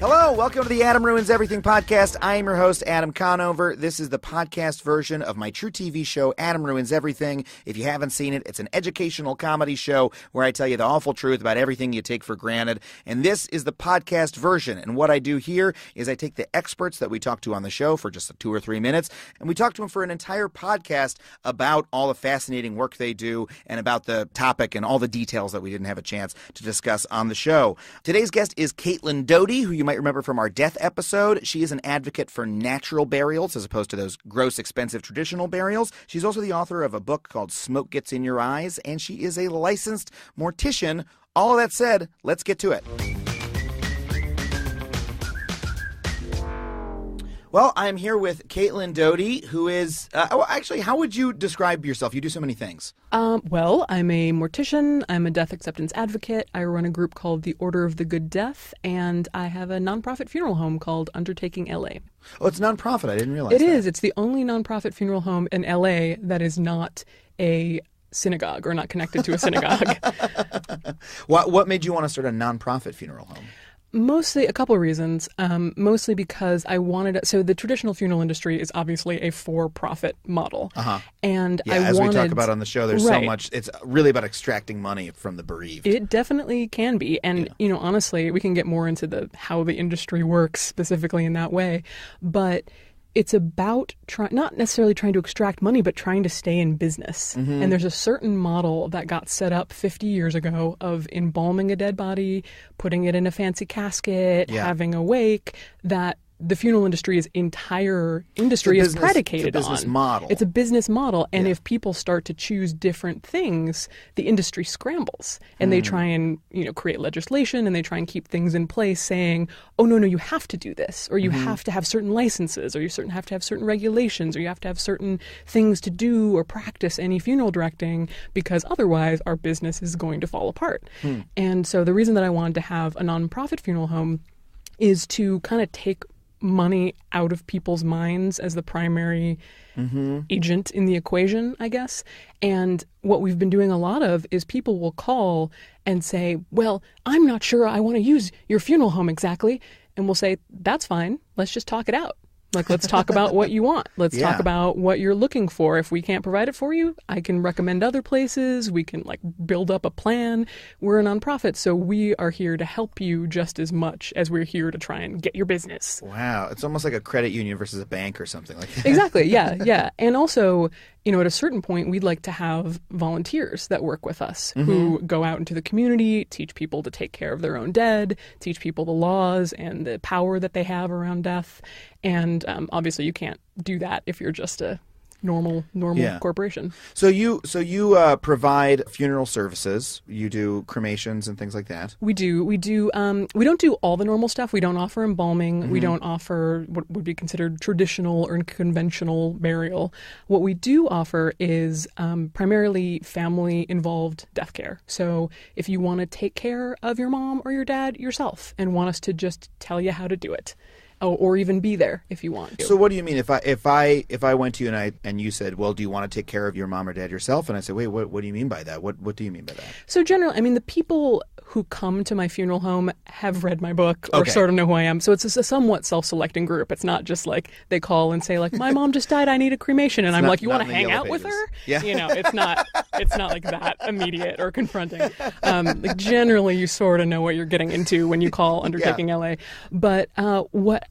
Hello, welcome to the Adam Ruins Everything podcast. I am your host, Adam Conover. This is the podcast version of my true TV show, Adam Ruins Everything. If you haven't seen it, it's an educational comedy show where I tell you the awful truth about everything you take for granted. And this is the podcast version. And what I do here is I take the experts that we talk to on the show for just 2 or 3 minutes, and we talk to them for an entire podcast about all the fascinating work they do and about the topic and all the details that we didn't have a chance to discuss on the show. Today's guest is Caitlin Doughty, who you might remember from our death episode. She is an advocate for natural burials as opposed to those gross, expensive traditional burials. She's also the author of a book called Smoke Gets in Your Eyes, and she is a licensed mortician. All of that said, let's get to it. Well, I'm here with Caitlin Doughty, who is, actually, how would you describe yourself? You do so many things. Well, I'm a mortician, I'm a death acceptance advocate, I run a group called the Order of the Good Death, and I have a nonprofit funeral home called Undertaking LA. Oh, it's a nonprofit. I didn't realize It that. is. It's the only nonprofit funeral home in LA that is not a synagogue or not connected to a synagogue. What made you want to start a nonprofit funeral home? Mostly a couple of reasons. Mostly because I wanted so the traditional funeral industry is obviously a for-profit model. And as we talk about on the show, there's so much. It's really about extracting money from the bereaved. It definitely can be. And, honestly, we can get more into how the industry works specifically in that way. But it's about not necessarily trying to extract money, but trying to stay in business. Mm-hmm. And there's a certain model that got set up 50 years ago of embalming a dead body, putting it in a fancy casket, having a wake, that the funeral industry's entire industry is predicated on. It's a business model. It's a business model. And if people start to choose different things, the industry scrambles. And they try and, create legislation, and they try and keep things in place saying, oh, no, you have to do this, or you have to have certain licenses, or you have to have certain regulations, or you have to have certain things to do or practice any funeral directing, because otherwise our business is going to fall apart. And so the reason that I wanted to have a nonprofit funeral home is to kind of take money out of people's minds as the primary agent in the equation, I guess. And what we've been doing a lot of is people will call and say, well, I'm not sure I want to use your funeral home exactly. And we'll say, that's fine. Let's just talk it out. Let's talk about what you want. Let's talk about what you're looking for. If we can't provide it for you, I can recommend other places. We can build up a plan. We're a nonprofit, so we are here to help you just as much as we're here to try and get your business. Wow. It's almost like a credit union versus a bank or something like that. Exactly. Yeah. And also, at a certain point, we'd like to have volunteers that work with us who go out into the community, teach people to take care of their own dead, teach people the laws and the power that they have around death. And obviously, you can't do that if you're just a normal corporation. So you provide funeral services. You do cremations and things like that. We do. We don't do all the normal stuff. We don't offer embalming. We don't offer what would be considered traditional or conventional burial. What we do offer is primarily family-involved death care. So if you want to take care of your mom or your dad yourself and want us to just tell you how to do it, or even be there if you want to. So what do you mean if I went to you and you said, well, do you want to take care of your mom or dad yourself? And I said, wait, what do you mean by that? What do you mean by that? So generally, the people who come to my funeral home have read my book or sort of know who I am. So it's a somewhat self-selecting group. It's not just they call and say my mom just died, I need a cremation, and I'm you want to hang out with her? Yeah. It's not like that immediate or confronting. Generally, you sort of know what you're getting into when you call Undertaking LA. But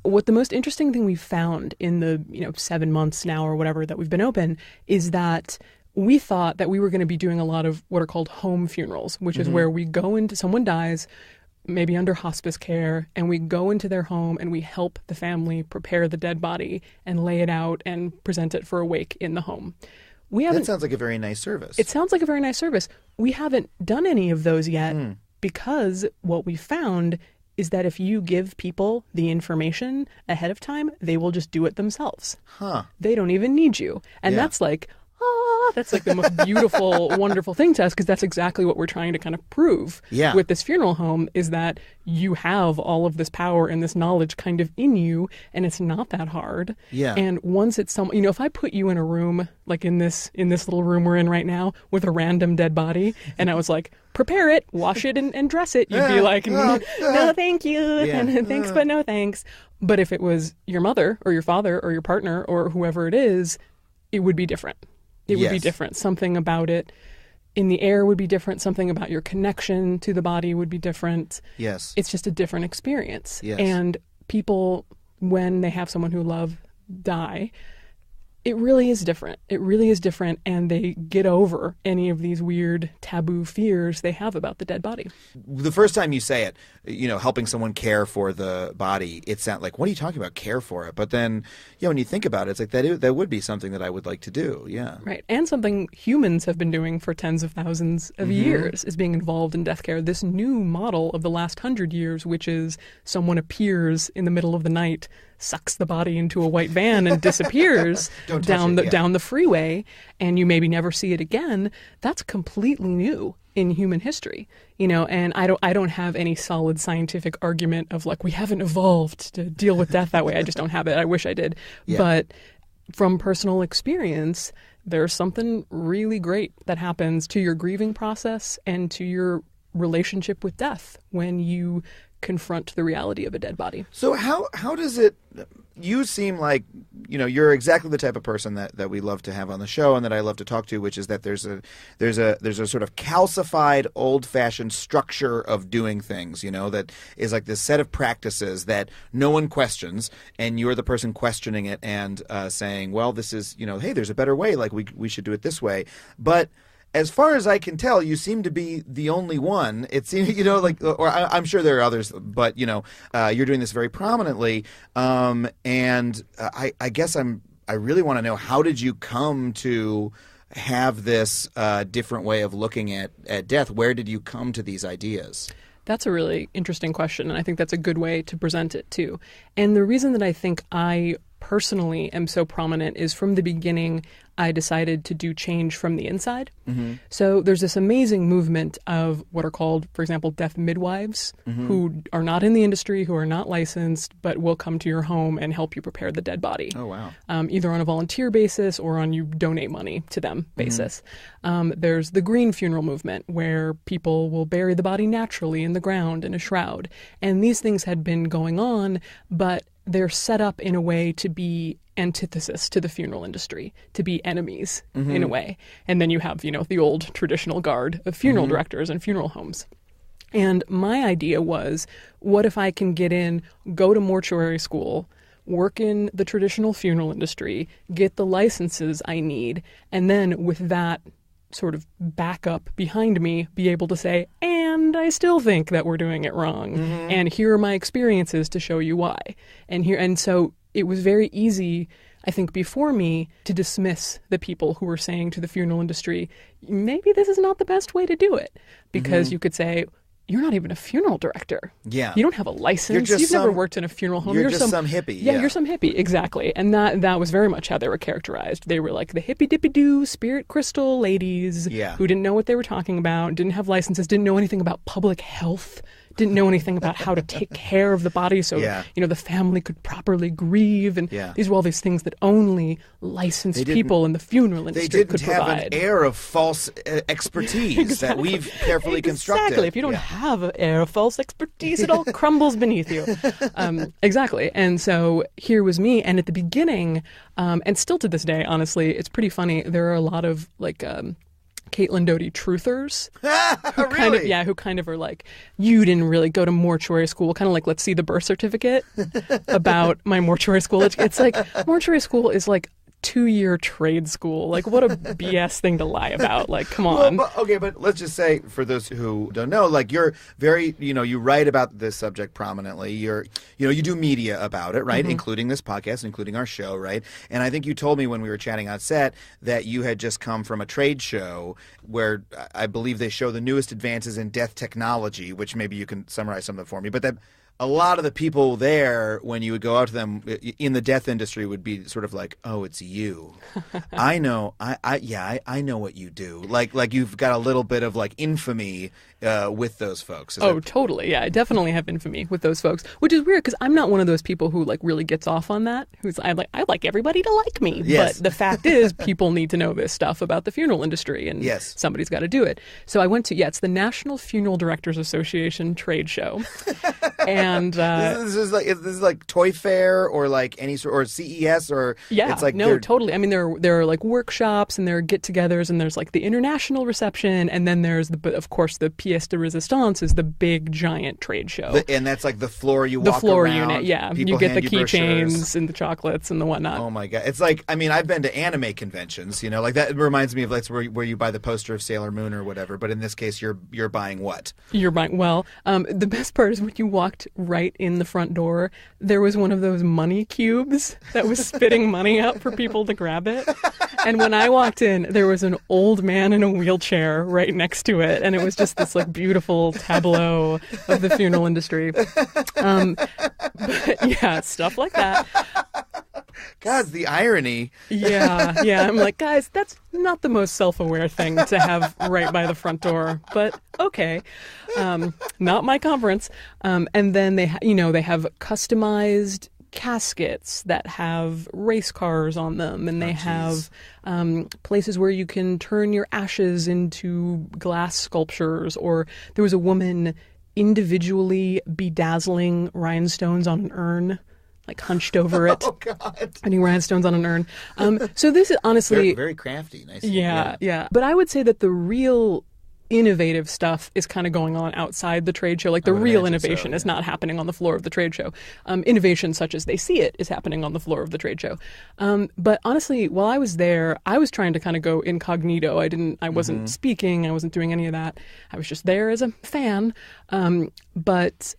what the most interesting thing we've found in the 7 months now or whatever that we've been open is that we thought that we were going to be doing a lot of what are called home funerals, which is where we go into someone dies, maybe under hospice care, and we go into their home and we help the family prepare the dead body and lay it out and present it for a wake in the home. That sounds like a very nice service. It sounds like a very nice service. We haven't done any of those yet because what we found is that if you give people the information ahead of time, they will just do it themselves. They don't even need you. And that's That's like the most beautiful, wonderful thing to us, because that's exactly what we're trying to kind of prove with this funeral home, is that you have all of this power and this knowledge kind of in you, and it's not that hard. Yeah. And once it's if I put you in a room, like in this little room we're in right now, with a random dead body, and I was like, prepare it, wash it, and dress it, you'd be like, no, thank you, and thanks, but no thanks. But if it was your mother or your father or your partner or whoever it is, it would be different. It would be different. Something about it in the air would be different. Something about your connection to the body would be different. Yes. It's just a different experience. Yes. And people, when they have someone who love die, it really is different. It really is different, and they get over any of these weird taboo fears they have about the dead body. The first time you say it, helping someone care for the body, it sounds like, what are you talking about, care for it? But then, when you think about it, it's like that would be something that I would like to do, yeah. Right, and something humans have been doing for tens of thousands of years, is being involved in death care. This new model of the last 100 years, which is someone appears in the middle of the night, sucks the body into a white van and disappears down the freeway, and you maybe never see it again. That's completely new in human history, and I don't have any solid scientific argument of like, we haven't evolved to deal with death that way. I just don't have it. I wish I did. Yeah. But from personal experience, there's something really great that happens to your grieving process and to your relationship with death when you confront the reality of a dead body. So how does it, you seem like, you're exactly the type of person that we love to have on the show and that I love to talk to, which is that there's a sort of calcified, old-fashioned structure of doing things, that is like this set of practices that no one questions, and you're the person questioning it and saying, well, this is, hey, there's a better way, like we should do it this way. But as far as I can tell, you seem to be the only one. It seems, I'm sure there are others, but, you're doing this very prominently. And I guess I really want to know, how did you come to have this different way of looking at death? Where did you come to these ideas? That's a really interesting question, and I think that's a good way to present it, too. And the reason that I think I personally am so prominent is, from the beginning, I decided to do change from the inside. Mm-hmm. So there's this amazing movement of what are called, for example, death midwives, who are not in the industry, who are not licensed, but will come to your home and help you prepare the dead body. Oh, wow. Either on a volunteer basis or on you donate money to them basis. There's the green funeral movement, where people will bury the body naturally in the ground in a shroud. And these things had been going on, but they're set up in a way to be antithesis to the funeral industry, to be enemies in a way. And then you have, the old traditional guard of funeral directors and funeral homes. And my idea was, what if I can get in, go to mortuary school, work in the traditional funeral industry, get the licenses I need, and then with that sort of backup behind me, be able to say, and I still think that we're doing it wrong. And here are my experiences to show you why. And so it was very easy, I think, before me, to dismiss the people who were saying to the funeral industry, maybe this is not the best way to do it. Because you could say, you're not even a funeral director. Yeah. You don't have a license. You've never worked in a funeral home. You're just some hippie. Yeah, you're some hippie. Exactly. And that was very much how they were characterized. They were like the hippy-dippy-doo spirit crystal ladies who didn't know what they were talking about, didn't have licenses, didn't know anything about public health, didn't know anything about how to take care of the body so the family could properly grieve. And these were all these things that only licensed people in the funeral industry could provide. They didn't have an air of false expertise that we've carefully constructed. Exactly. If you don't have an air of false expertise, it all crumbles beneath you. Exactly. And so here was me. And at the beginning, and still to this day, honestly, it's pretty funny. There are a lot of Caitlin Doughty truthers who kind of are like, you didn't really go to mortuary school, kind of like, let's see the birth certificate about my mortuary school. It's like, mortuary school is like 2-year trade school. Like, what a BS thing to lie about. Like, come on. But let's just say, for those who don't know, like, you're very, you write about this subject prominently. You do media about it, right? Including this podcast, including our show, right? And I think you told me when we were chatting on set that you had just come from a trade show where I believe they show the newest advances in death technology, which maybe you can summarize some of it for me. But that a lot of the people there, when you would go out to them in the death industry, would be sort of like, "Oh, it's you. I know. I know what you do." Like you've got a little bit of like infamy with those folks. Totally. Yeah, I definitely have infamy with those folks, which is weird because I'm not one of those people who like really gets off on that. I like everybody to like me. Yes. But the fact is, people need to know this stuff about the funeral industry, and somebody's got to do it. So I went to it's the National Funeral Directors Association trade show. And this is like Toy Fair or like any sort, or CES, or it's like totally. I mean, there are like workshops and there are get-togethers, and there's like the international reception, and then there's of course the pièce de résistance is the big giant trade show, and that's like the floor you the walk floor around, unit. Yeah, you get the keychains and the chocolates and the whatnot. Oh my god, it's like, I mean, I've been to anime conventions, like that reminds me of like where you buy the poster of Sailor Moon or whatever, but in this case you're buying what? You're buying the best part is when you walked right in the front door, there was one of those money cubes that was spitting money out for people to grab it. And when I walked in, there was an old man in a wheelchair right next to it, and it was just this like beautiful tableau of the funeral industry. But yeah, stuff like that. God, the irony. Yeah. I'm like, guys, that's not the most self-aware thing to have right by the front door, but okay. Not my conference. And then they have customized caskets that have race cars on them, and they have places where you can turn your ashes into glass sculptures. Or there was a woman individually bedazzling rhinestones on an urn, like hunched over it. Oh God! Putting rhinestones on an urn. So this is honestly very, very crafty. Nice. Yeah. But I would say that the real innovative stuff is kind of going on outside the trade show. Like the real innovation is not happening on the floor of the trade show. Innovation such as they see it is happening on the floor of the trade show. But honestly, while I was there, I was trying to kind of go incognito. I wasn't speaking. I wasn't doing any of that. I was just there as a fan. But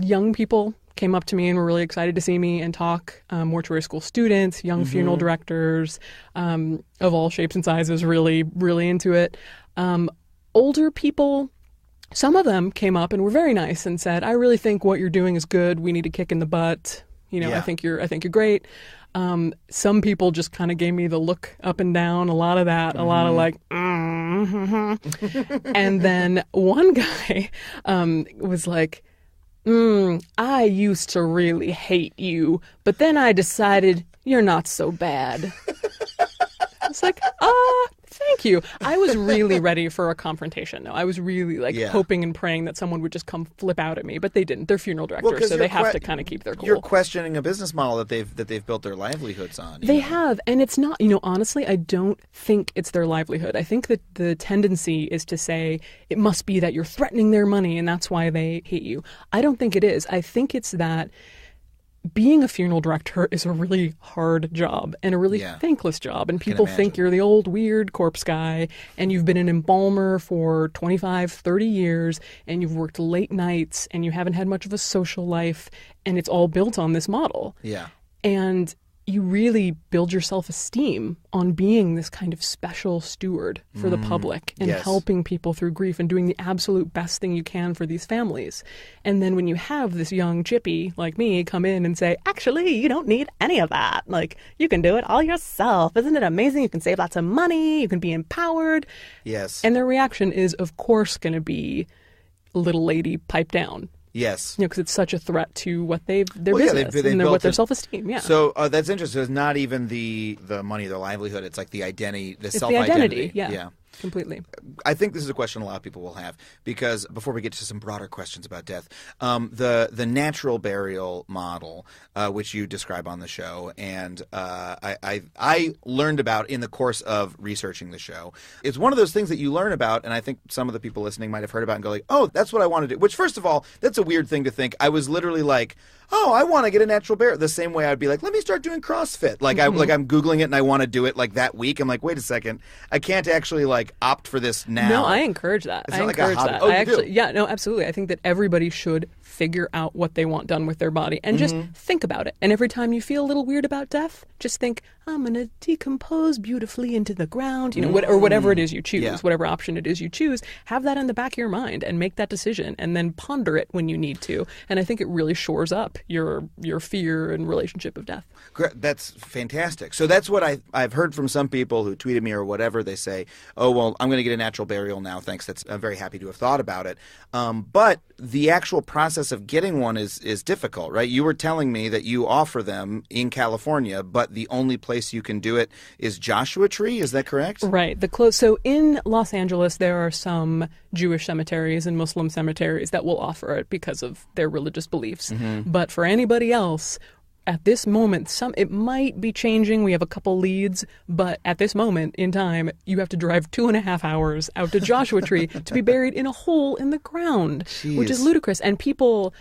young people came up to me and were really excited to see me and talk. Mortuary school students, young funeral directors of all shapes and sizes, really, really into it. Older people, some of them came up and were very nice and said, "I really think what you're doing is good. We need a kick in the butt. I think you're great." Some people just kind of gave me the look up and down, a lot of that, a lot of like, And then one guy was like, "I used to really hate you, but then I decided you're not so bad." I was like, thank you. I was really ready for a confrontation. No, I was really hoping and praying that someone would just come flip out at me, but they didn't. They're funeral directors, so they have to kind of keep their cool. You're questioning a business model that they've built their livelihoods on. They have, and it's not. Honestly, I don't think it's their livelihood. I think that the tendency is to say it must be that you're threatening their money, and that's why they hate you. I don't think it is. I think it's that being a funeral director is a really hard job and a really thankless job. And people think you're the old weird corpse guy, and you've been an embalmer for 25, 30 years, and you've worked late nights, and you haven't had much of a social life, and it's all built on this model. Yeah. And you really build your self-esteem on being this kind of special steward for the public and helping people through grief and doing the absolute best thing you can for these families. And then when you have this young chippy like me come in and say, "Actually, you don't need any of that. Like, you can do it all yourself. Isn't it amazing? You can save lots of money. You can be empowered." Yes. And their reaction is, of course, going to be, "Little lady, pipe down." Yes. Because it's such a threat to what their business and their self-esteem. Yeah. So that's interesting. So it's not even the money, their livelihood. It's like the identity, the self-identity. Yeah. Completely. I think this is a question a lot of people will have, because before we get to some broader questions about death, the natural burial model, which you describe on the show, and I learned about in the course of researching the show. It's one of those things that you learn about, and I think some of the people listening might have heard about and go like, "Oh, that's what I want to do." Which, first of all, that's a weird thing to think. I was literally like, "Oh, I want to get a natural burial." The same way I'd be like, "Let me start doing CrossFit." Like I'm Googling it and I want to do it like that week. I'm like, wait a second, I can't actually like like opt for this now. No, I encourage that. It's I not like a encourage hobby. that. Oh, you I actually, do? yeah, no, absolutely. I think that everybody should figure out what they want done with their body and just think about it. And every time you feel a little weird about death, just think, I'm going to decompose beautifully into the ground, or whatever it is you choose, whatever option it is you choose, have that in the back of your mind and make that decision and then ponder it when you need to. And I think it really shores up your fear and relationship of death. That's fantastic. So that's what I've heard from some people who tweeted me or whatever. They say, oh, well, I'm going to get a natural burial now. Thanks. I'm very happy to have thought about it. But the actual process of getting one is difficult, right? You were telling me that you offer them in California, but the only place you can do it is Joshua Tree. Is that correct? Right. So in Los Angeles, there are some Jewish cemeteries and Muslim cemeteries that will offer it because of their religious beliefs. But for anybody else, at this moment, it might be changing. We have a couple leads, but at this moment in time, you have to drive 2.5 hours out to Joshua Tree to be buried in a hole in the ground, which is ludicrous. And people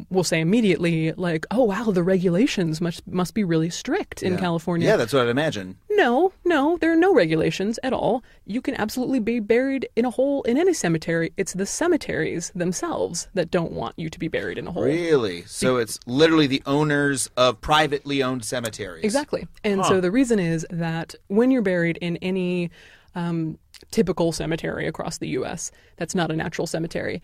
will say immediately, like, oh, wow, the regulations must be really strict in California. Yeah, that's what I'd imagine. No, there are no regulations at all. You can absolutely be buried in a hole in any cemetery. It's the cemeteries themselves that don't want you to be buried in a hole. Really? So it's literally the owners of privately owned cemeteries. Exactly. And so the reason is that when you're buried in any typical cemetery across the U.S., that's not a natural cemetery,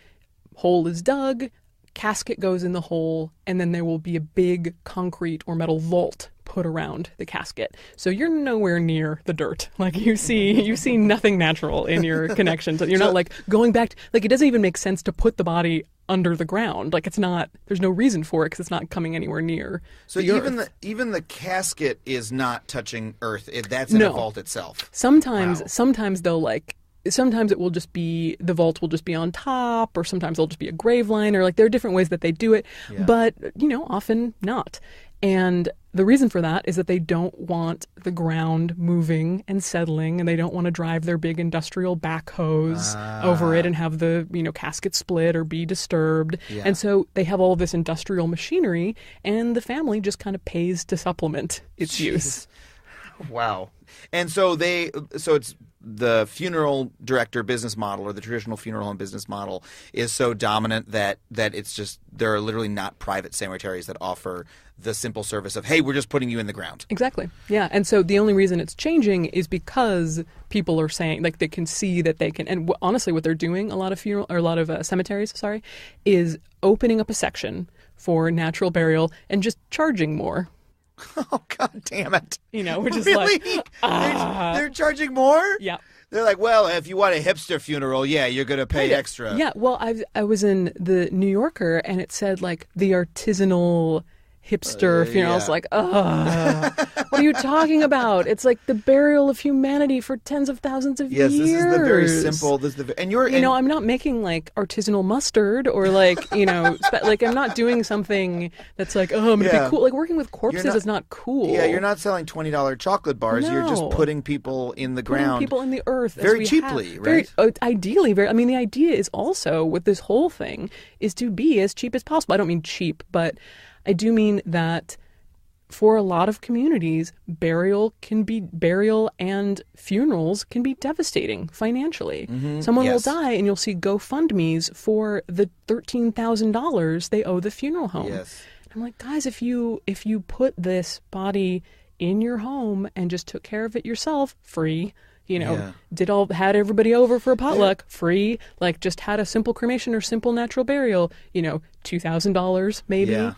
hole is dug, casket goes in the hole, and then there will be a big concrete or metal vault put around the casket. So you're nowhere near the dirt. Like you see nothing natural in your connection. You're not like going back like it doesn't even make sense to put the body under the ground. Like it's not, there's no reason for it because it's not coming anywhere near. So even the casket is not touching earth. That's in a vault itself. Sometimes they'll sometimes it will just be, the vault will just be on top, or sometimes it'll just be a grave line, or like there are different ways that they do it, but often not. And the reason for that is that they don't want the ground moving and settling, and they don't want to drive their big industrial backhoes over it and have the casket split or be disturbed. And so they have all this industrial machinery, and the family just kind of pays to supplement its use. Wow. And so it's the funeral director business model, or the traditional funeral home business model, is so dominant that it's just, there are literally not private cemeteries that offer the simple service of, hey, we're just putting you in the ground. Exactly. Yeah. And so the only reason it's changing is because people are saying, like, they can see that they can, and honestly what they're doing, a lot of cemeteries, is opening up a section for natural burial and just charging more. Oh, God damn it. Which is really? like... They're charging more? Yeah. They're like, well, if you want a hipster funeral, you're going to pay extra. Yeah, well, I was in the New Yorker, and it said, like, the artisanal hipster funeral. I was like, what are you talking about? It's like the burial of humanity for tens of thousands of years. Yes, this is the very simple. I'm not making like artisanal mustard or like, like I'm not doing something that's like, I'm going to be cool. Like working with corpses is not cool. Yeah, you're not selling $20 chocolate bars. No. You're just putting people in the ground. Putting people in the earth. Very cheaply, right? Ideally, I mean, the idea is also with this whole thing is to be as cheap as possible. I don't mean cheap, but I do mean that for a lot of communities, burial and funerals can be devastating financially. Mm-hmm. Someone will die and you'll see GoFundMes for the $13,000 they owe the funeral home. Yes. I'm like, guys, if you put this body in your home and just took care of it yourself, free, had everybody over for a potluck, free, like just had a simple cremation or simple natural burial, $2,000 maybe. Yeah.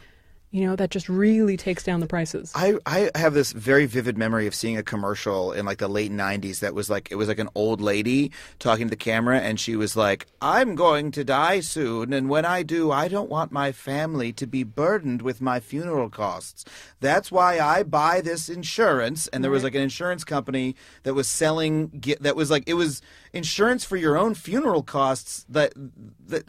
That just really takes down the prices. I have this very vivid memory of seeing a commercial in like the late 90s that was like, it was like an old lady talking to the camera, and she was like, I'm going to die soon, and when I do, I don't want my family to be burdened with my funeral costs. That's why I buy this insurance. And there was like an insurance company that was selling, that was like, it was insurance for your own funeral costs that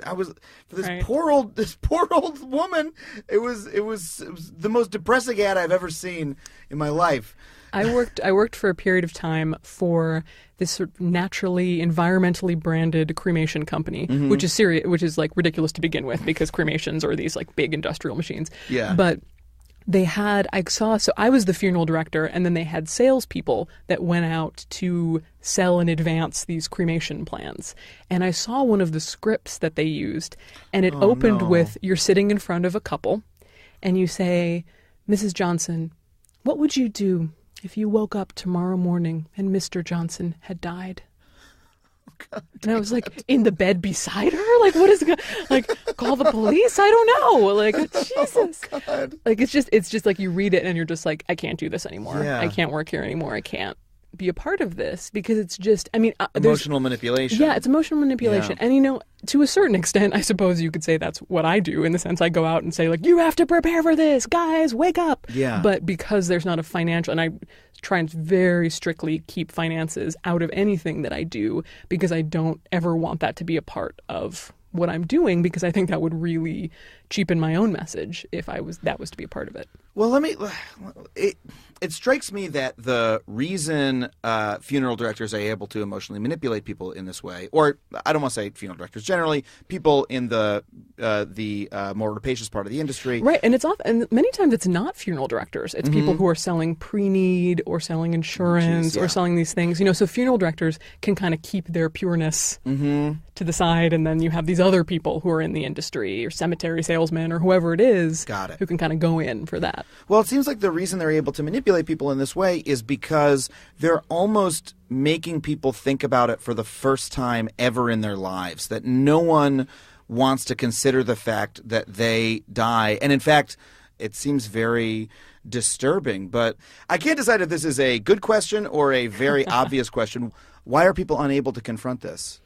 I was, for this poor old woman, it was the most depressing ad I've ever seen in my life. I worked for a period of time for this sort of naturally, environmentally branded cremation company, which is like ridiculous to begin with because cremations are these like big industrial machines. Yeah. But So I was the funeral director, and then they had salespeople that went out to sell in advance these cremation plans. And I saw one of the scripts that they used, and it opened with, you're sitting in front of a couple, and you say, Mrs. Johnson, what would you do if you woke up tomorrow morning and Mr. Johnson had died? God, and I was like, in the bed beside her? Like, what is like, call the police? I don't know. Like, Jesus. Oh, God. Like, it's just like you read it and you're just like, I can't do this anymore. Yeah. I can't work here anymore. I can't be a part of this, because it's just, I mean, emotional manipulation. Yeah, it's emotional manipulation. Yeah. And, you know, to a certain extent, I suppose you could say that's what I do, in the sense I go out and say, like, you have to prepare for this, guys, wake up. Yeah. But because there's not a financial, and I try and very strictly keep finances out of anything that I do, because I don't ever want that to be a part of what I'm doing, because I think that would really cheapen my own message if that was to be a part of it. Well, it strikes me that the reason funeral directors are able to emotionally manipulate people in this way, or I don't want to say funeral directors, generally people in the more rapacious part of the industry. Right, and and many times it's not funeral directors. It's people who are selling pre-need or selling insurance or selling these things. You know, so funeral directors can kind of keep their pureness to the side, and then you have these other people who are in the industry, or cemetery salesmen, or whoever it is, who can kind of go in for that. Well, it seems like the reason they're able to manipulate people in this way is because they're almost making people think about it for the first time ever in their lives, that no one wants to consider the fact that they die. And in fact, it seems very disturbing, but I can't decide if this is a good question or a very obvious question. Why are people unable to confront this?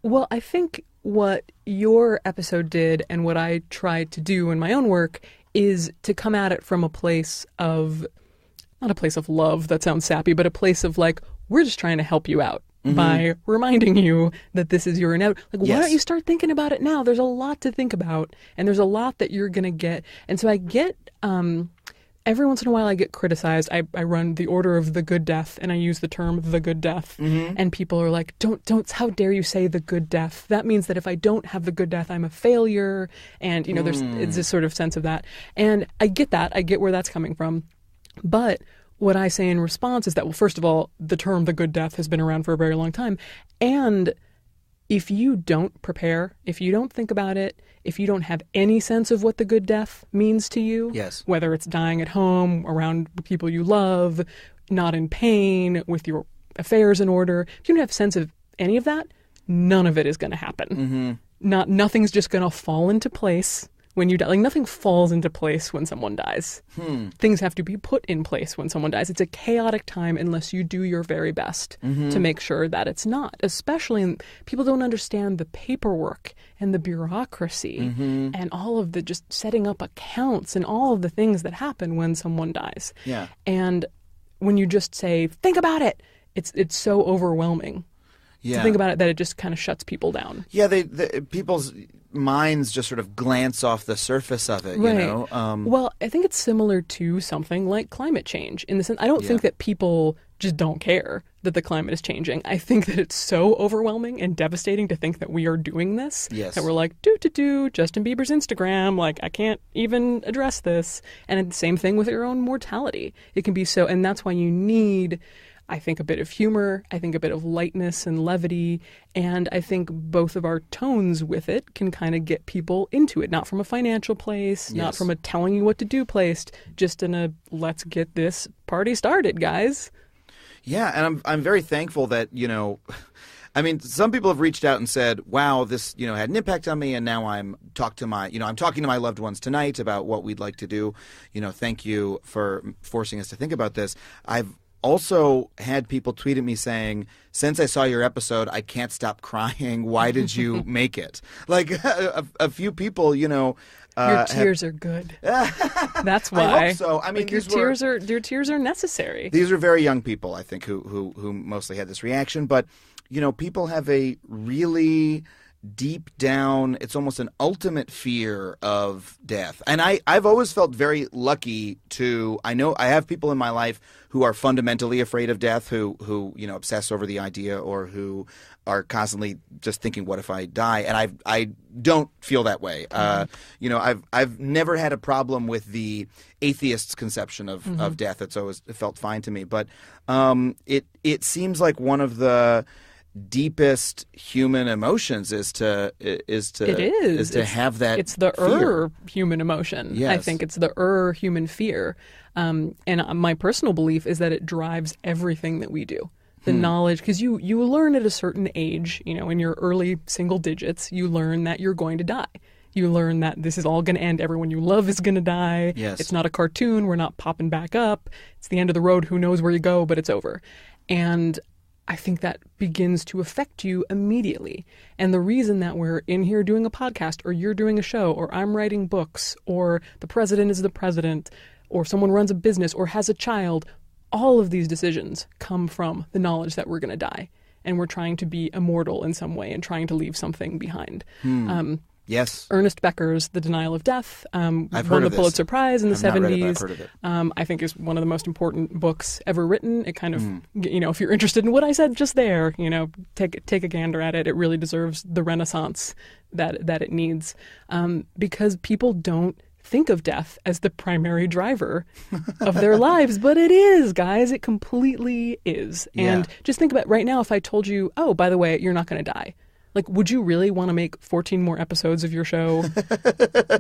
Well, I think what your episode did, and what I tried to do in my own work, is to come at it from a place of, not a place of love, that sounds sappy, but a place of like, we're just trying to help you out by reminding you that this is your inevitable. Like, why don't you start thinking about it now? There's a lot to think about, and there's a lot that you're going to get. And so I get, every once in a while I get criticized. I run the Order of the Good Death, and I use the term the good death. And people are like, don't, how dare you say the good death? That means that if I don't have the good death, I'm a failure. And, you know, it's this sort of sense of that. And I get that. I get where that's coming from. But what I say in response is that, well, first of all, the term the good death has been around for a very long time. And if you don't prepare, if you don't think about it, if you don't have any sense of what the good death means to you, whether it's dying at home, around people you love, not in pain, with your affairs in order, if you don't have a sense of any of that, none of it is going to happen. Nothing's just going to fall into place when you die. Like, nothing falls into place when someone dies. Things have to be put in place when someone dies. It's a chaotic time unless you do your very best to make sure that it's not. Especially, people don't understand the paperwork and the bureaucracy and all of the just setting up accounts and all of the things that happen when someone dies. And when you just say, think about it, it's so overwhelming to think about it that it just kind of shuts people down. People's minds just sort of glance off the surface of it, you know? Well, I think it's similar to something like climate change, in the sense, I don't think that people just don't care that the climate is changing. I think that it's so overwhelming and devastating to think that we are doing this, that we're like, Justin Bieber's Instagram, like, I can't even address this. And the same thing with your own mortality. It can be so, and that's why you need, I think, a bit of humor, I think a bit of lightness and levity, and I think both of our tones with it can kind of get people into it, not from a financial place, not from a telling you what to do place, just in a let's get this party started, guys. Yeah, and I'm very thankful that, you know, I mean, some people have reached out and said, wow, this, you know, had an impact on me, and now I'm talking to my loved ones tonight about what we'd like to do. You know, thank you for forcing us to think about this. I've also had people tweet at me saying, since I saw your episode, I can't stop crying. Why did you make it? Like, a few people, you know. Your tears are good. That's why. I hope so. I mean, like, your tears are necessary. These are very young people, I think, who mostly had this reaction. But, you know, people have a really deep down, it's almost an ultimate fear of death. And I've always felt very lucky I know I have people in my life who are fundamentally afraid of death, who obsess over the idea, or who are constantly just thinking, what if I die? And I don't feel that way. I've never had a problem with the atheist's conception of death. It felt fine to me. But it seems like one of the deepest human emotions is to have that. It's the fear. Human emotion. Yes. I think it's the human fear. And my personal belief is that it drives everything that we do. The knowledge, because you learn at a certain age, in your early single digits, you learn that you're going to die. You learn that this is all going to end. Everyone you love is going to die. Yes. It's not a cartoon. We're not popping back up. It's the end of the road. Who knows where you go, but it's over. And I think that begins to affect you immediately. And the reason that we're in here doing a podcast, or you're doing a show, or I'm writing books, or the president is the president, or someone runs a business or has a child, all of these decisions come from the knowledge that we're going to die. And we're trying to be immortal in some way and trying to leave something behind. Yes. Ernest Becker's The Denial of Death won the Pulitzer Prize in the 70s. Not read it, but I've heard of it. I think is one of the most important books ever written. It kind of, if you're interested in what I said just there, take a gander at it. It really deserves the renaissance that it needs, because people don't think of death as the primary driver of their lives, but it is, guys. It completely is. And just think about right now, if I told you, oh, by the way, you're not going to die. Like, would you really want to make 14 more episodes of your show,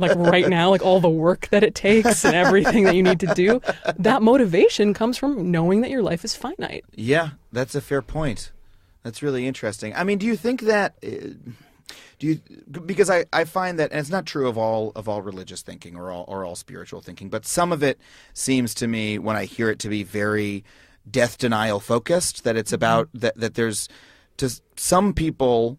like right now, like all the work that it takes and everything that you need to do? That motivation comes from knowing that your life is finite. Yeah, that's a fair point. That's really interesting. I mean, do you think that... because I find that, and it's not true of all religious thinking or all spiritual thinking, but some of it seems to me, when I hear it, to be very death denial focused. That it's about that there's just some people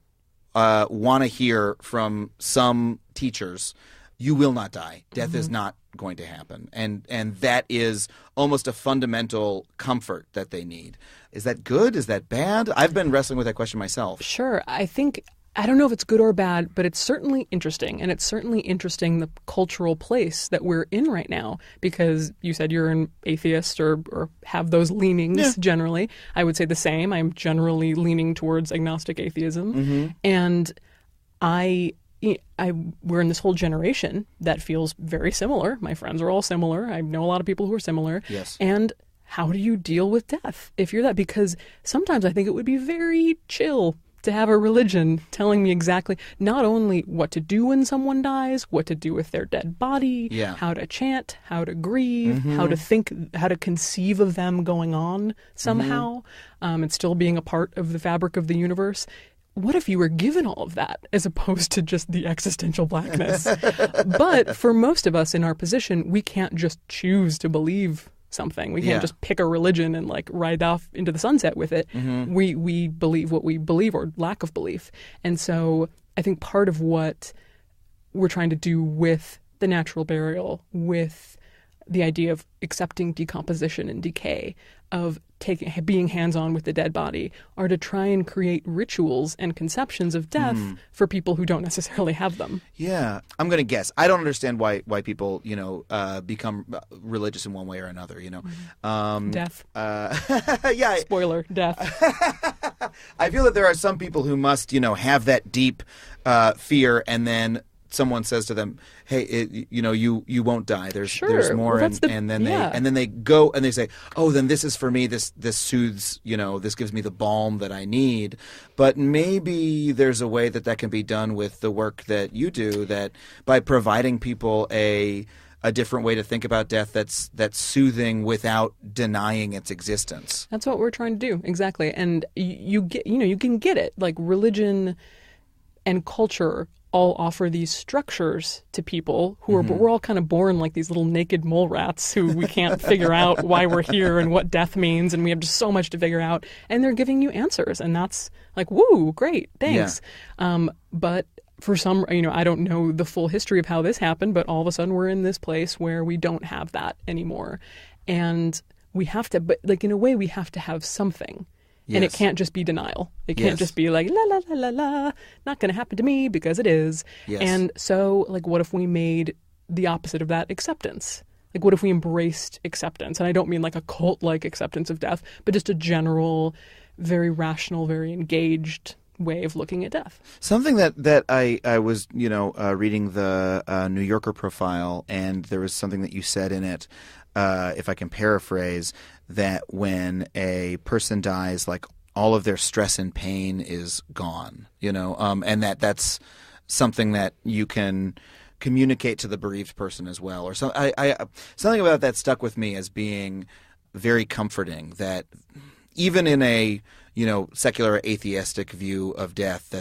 want to hear from some teachers, you will not die. Death is not going to happen, and that is almost a fundamental comfort that they need. Is that good? Is that bad? I've been wrestling with that question myself. Sure, I don't know if it's good or bad, but it's certainly interesting. And it's certainly interesting the cultural place that we're in right now, because you said you're an atheist or have those leanings generally. I would say the same. I'm generally leaning towards agnostic atheism. And we're in this whole generation that feels very similar. My friends are all similar. I know a lot of people who are similar. Yes. And how do you deal with death if you're that? Because sometimes I think it would be very chill to have a religion telling me exactly not only what to do when someone dies, what to do with their dead body, how to chant, how to grieve, how to think, how to conceive of them going on somehow, and still being a part of the fabric of the universe. What if you were given all of that as opposed to just the existential blackness? But for most of us in our position, we can't just choose to believe something. We can't just pick a religion and like ride off into the sunset with it. We believe what we believe, or lack of belief. And so I think part of what we're trying to do with the natural burial, with the idea of accepting decomposition and decay, of being hands-on with the dead body, are to try and create rituals and conceptions of death for people who don't necessarily have them. Yeah. I'm going to guess. I don't understand why people, become religious in one way or another, Death. Yeah. Spoiler, death. I feel that there are some people who must, have that deep fear, and then someone says to them, "Hey, you won't die. There's more," well, and then they go and they say, "Oh, then this is for me. This soothes. This gives me the balm that I need." But maybe there's a way that can be done with the work that you do, that by providing people a different way to think about death that's soothing without denying its existence. That's what we're trying to do, exactly. And you can get it. Like religion and culture all offer these structures to people who are, we're all kind of born like these little naked mole rats who we can't figure out why we're here and what death means, and we have just so much to figure out, and they're giving you answers, and that's like, woo, great, thanks. But for some, I don't know the full history of how this happened, but all of a sudden we're in this place where we don't have that anymore, and we have to, but like in a way we have to have something. And it can't just be denial. It can't just be like, la, la, la, la, la, not going to happen to me because it is. Yes. And so, like, what if we made the opposite of that acceptance? Like, what if we embraced acceptance? And I don't mean like a cult-like acceptance of death, but just a general, very rational, very engaged way of looking at death. Something that I was, reading the New Yorker profile, and there was something that you said in it, if I can paraphrase, that when a person dies, like, all of their stress and pain is gone, and that's something that you can communicate to the bereaved person as well. Or so, something about that stuck with me as being very comforting, that even in a secular or atheistic view of death,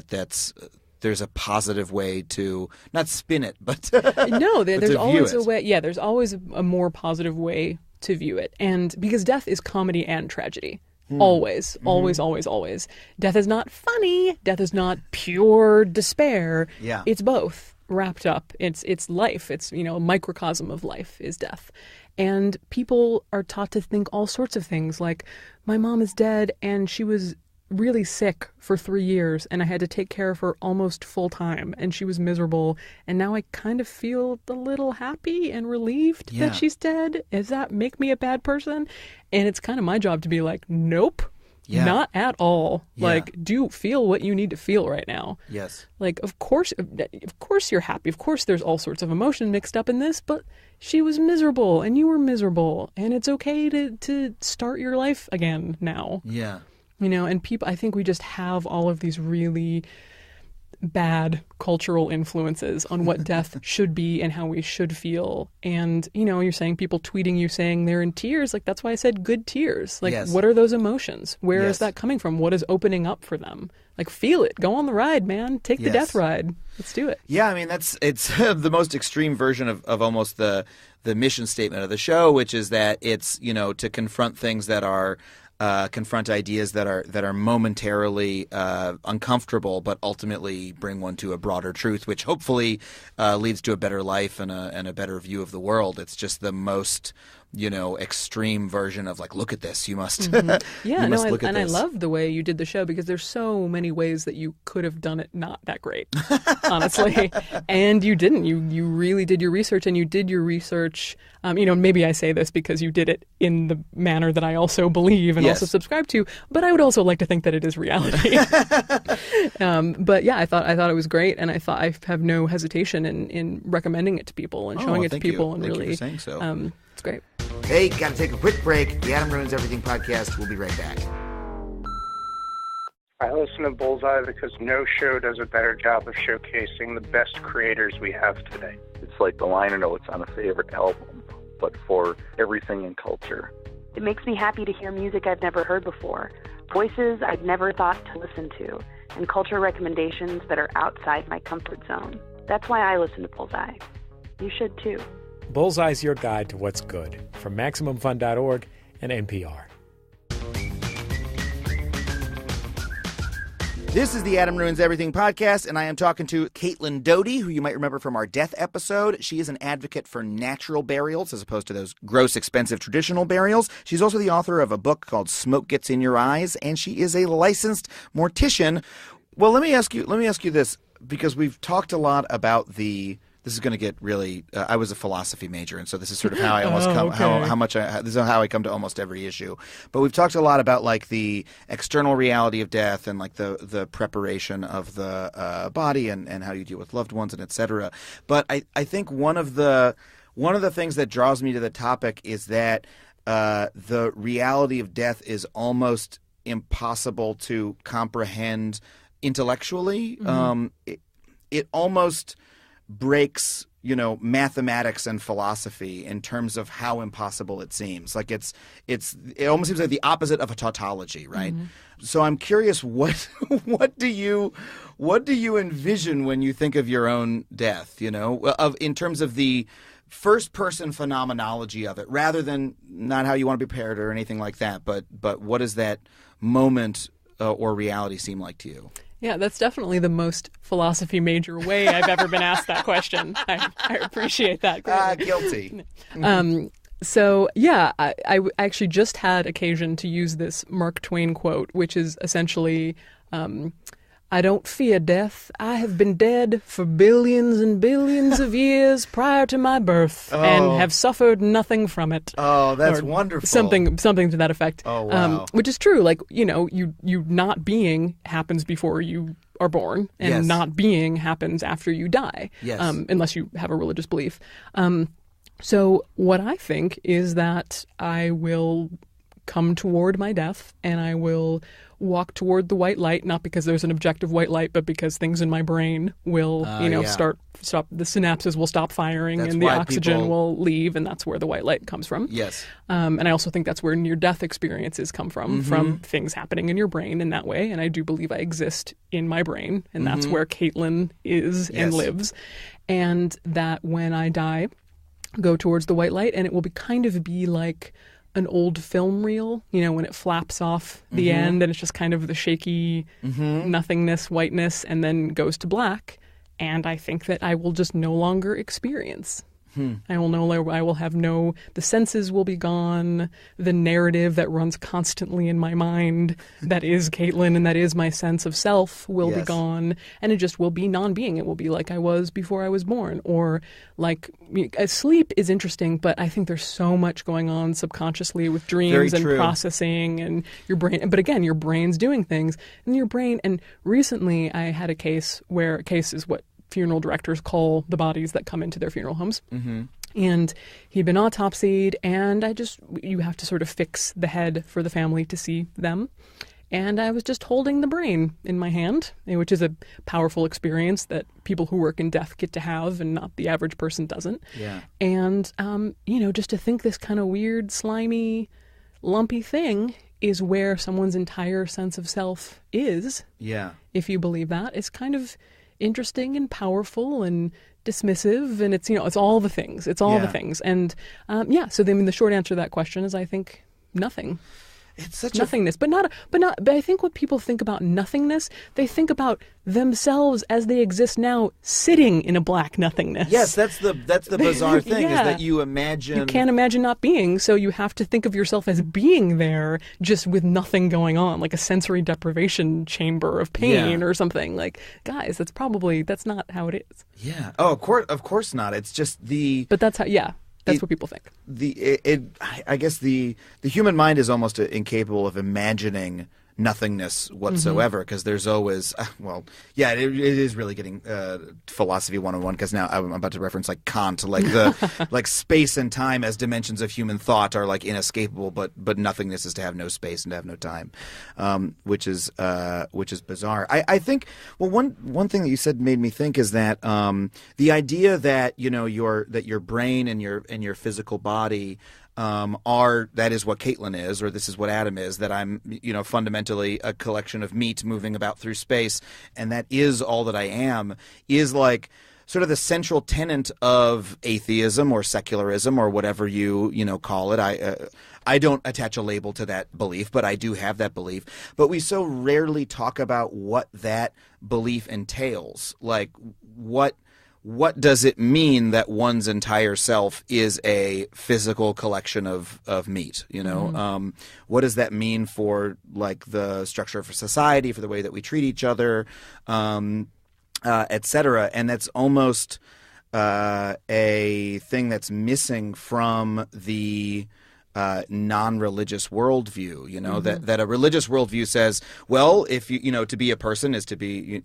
there's a positive way to not spin it, but no, there's always a way. Yeah, there's always a more positive way to view it, and because death is comedy and tragedy. Always, always, always, always. Death is not funny. Death is not pure despair. Yeah. It's both wrapped up. It's life. It's, a microcosm of life is death. And people are taught to think all sorts of things like, my mom is dead and she was really sick for 3 years and I had to take care of her almost full time and she was miserable and now I kind of feel a little happy and relieved that she's dead. Does that make me a bad person? And it's kind of my job to be like, nope. Yeah. Not at all. Yeah. Like, do feel what you need to feel right now. Yes. Like, of course you're happy. Of course there's all sorts of emotion mixed up in this, but she was miserable and you were miserable and it's okay to start your life again now. Yeah. And people, I think we just have all of these really bad cultural influences on what death should be and how we should feel. And, you're saying people tweeting you saying they're in tears. Like, that's why I said good tears. Like, what are those emotions? Where is that coming from? What is opening up for them? Like, feel it. Go on the ride, man. Take the death ride. Let's do it. Yeah, I mean, it's the most extreme version of almost the mission statement of the show, which is that it's, to confront things that are confront ideas that are momentarily uncomfortable, but ultimately bring one to a broader truth, which hopefully leads to a better life and a better view of the world. It's just the most extreme version of like, look at this. You must. Yeah, you must look at this. this. I love the way you did the show because there's so many ways that you could have done it not that great, honestly, and you didn't. You really did your research, and you did your research. Maybe I say this because you did it in the manner that I also believe and also subscribe to, but I would also like to think that it is reality. But yeah, I thought it was great, and I have no hesitation in recommending it to people and showing it to people. And thank really, you for saying so. It's great. Hey, got to take a quick break. The Adam Ruins Everything podcast. We'll be right back. I listen to Bullseye because no show does a better job of showcasing the best creators we have today. It's like the liner notes on a favorite album, but for everything in culture. It makes me happy to hear music I've never heard before, voices I'd never thought to listen to, and culture recommendations that are outside my comfort zone. That's why I listen to Bullseye. You should too. Bullseye's your guide to what's good from MaximumFun.org and NPR. This is the Adam Ruins Everything podcast, and I am talking to Caitlin Doughty, who you might remember from our death episode. She is an advocate for natural burials as opposed to those gross, expensive traditional burials. She's also the author of a book called Smoke Gets in Your Eyes, and she is a licensed mortician. Well, let me ask you this, because we've talked a lot about this is going to get really. I was a philosophy major, and so this is sort of how I almost come. Okay. This is how I come to almost every issue. But we've talked a lot about like the external reality of death and like the preparation of the body and how you deal with loved ones and etc. But I think one of the things that draws me to the topic is that the reality of death is almost impossible to comprehend intellectually. Mm-hmm. It almost breaks, mathematics and philosophy in terms of how impossible it seems. Like it almost seems like the opposite of a tautology, right? Mm-hmm. So I'm curious, what do you envision when you think of your own death? In terms of the first person phenomenology of it, rather than not how you want to be prepared or anything like that, but what does that moment or reality seem like to you? Yeah, that's definitely the most philosophy major way I've ever been asked that question. I appreciate that. Guilty. So, yeah, I actually just had occasion to use this Mark Twain quote, which is essentially, I don't fear death. I have been dead for billions and billions of years prior to my birth and have suffered nothing from it. Oh, that's Or wonderful. Something to that effect. Oh, wow. Which is true. Like, you not being happens before you are born, and Yes. not being happens after you die. Yes. Unless you have a religious belief. So what I think is that I will come toward my death and I will walk toward the white light, not because there's an objective white light, but because things in my brain will, yeah. stop, the synapses will stop firing That's and the why oxygen people- will leave, and that's where the white light comes from. Yes. And I also think that's where near-death experiences come from things happening in your brain in that way. And I do believe I exist in my brain, and that's where Caitlin is and Yes. lives. And that when I die, go towards the white light, and it will be like an old film reel, when it flaps off the end and it's just kind of the shaky nothingness, whiteness, and then goes to black. And I think that I will just no longer experience. I will have the senses will be gone. The narrative that runs constantly in my mind, that is Caitlin and that is my sense of self, will be Yes. gone. And it just will be non-being. It will be like I was before I was born. Or like sleep is interesting, but I think there's so much going on subconsciously with dreams and true. processing and your brain. But again, your brain's doing things in your brain. And recently I had a case is what funeral directors call the bodies that come into their funeral homes. Mm-hmm. And he'd been autopsied, and you have to sort of fix the head for the family to see them. And I was just holding the brain in my hand, which is a powerful experience that people who work in death get to have, and not the average person doesn't. Yeah. And, just to think this kind of weird, slimy, lumpy thing is where someone's entire sense of self is. Yeah. If you believe that, it's kind of interesting and powerful and dismissive, and it's all the things. It's all the things. And so the short answer to that question is I think nothing. It's such Nothingness, but I think what people think about nothingness, they think about themselves as they exist now, sitting in a black nothingness. Yes, that's the bizarre thing is Yeah. that you imagine. You can't imagine not being, so you have to think of yourself as being there, just with nothing going on, like a sensory deprivation chamber of pain Yeah. or something. Like, guys, that's not how it is. Yeah. Oh, of course not. It's just the. But that's how. Yeah, that's what people think. I guess the human mind is almost incapable of imagining nothingness whatsoever, because there's always it is really getting philosophy 101, because now I'm about to reference like Kant, like the like space and time as dimensions of human thought are like inescapable, but nothingness is to have no space and to have no time, which is bizarre. I think one thing that you said made me think is that the idea that your brain and your physical body that is what Caitlin is, or this is what Adam is, that I'm, fundamentally a collection of meat moving about through space, and that is all that I am, is like sort of the central tenet of atheism or secularism or whatever you call it. I don't attach a label to that belief, but I do have that belief. But we so rarely talk about what that belief entails. Like, what does it mean that one's entire self is a physical collection of meat? What does that mean for like the structure of society, for the way that we treat each other, et cetera? And that's almost a thing that's missing from the non-religious worldview, that a religious worldview says, well, if to be a person is to be,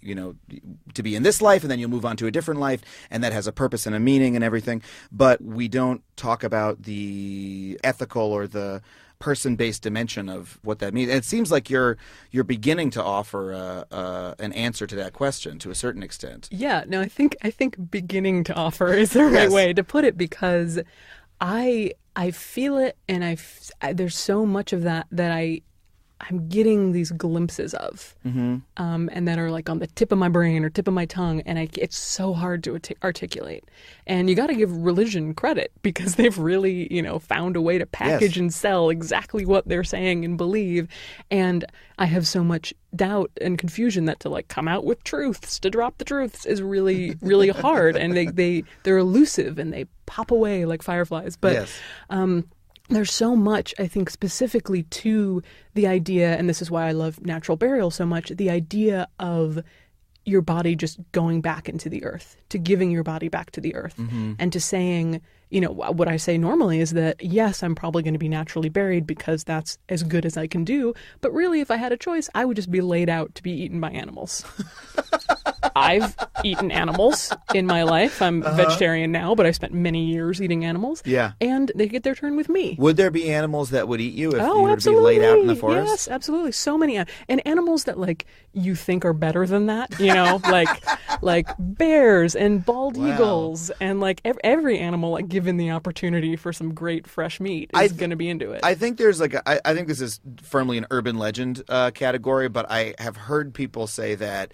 to be in this life, and then you'll move on to a different life, and that has a purpose and a meaning and everything. But we don't talk about the ethical or the person-based dimension of what that means. And it seems like you're beginning to offer an answer to that question to a certain extent. Yeah, no, I think beginning to offer is the right way to put it, because I feel it, and there's so much of that I I'm getting these glimpses of, and that are like on the tip of my brain or tip of my tongue, and it's so hard to articulate. And you got to give religion credit because they've really, found a way to package and sell exactly what they're saying and believe. And I have so much doubt and confusion that to like come out with truths, to drop the truths is really, really hard. And they're elusive and they pop away like fireflies. But there's so much, I think, specifically to the idea, and this is why I love natural burial so much, the idea of your body just going back into the earth, to giving your body back to the earth, and to saying, what I say normally is that, yes, I'm probably going to be naturally buried because that's as good as I can do, but really, if I had a choice, I would just be laid out to be eaten by animals. I've eaten animals in my life. I'm vegetarian now, but I spent many years eating animals. Yeah. And they get their turn with me. Would there be animals that would eat you if you were to be laid out in the forest? Yes, absolutely. So many. And animals that, like, you think are better than that, like bears and bald eagles. And, like, every animal, like, given the opportunity for some great fresh meat is going to be into it. I think there's, like, I think this is firmly an urban legend category, but I have heard people say that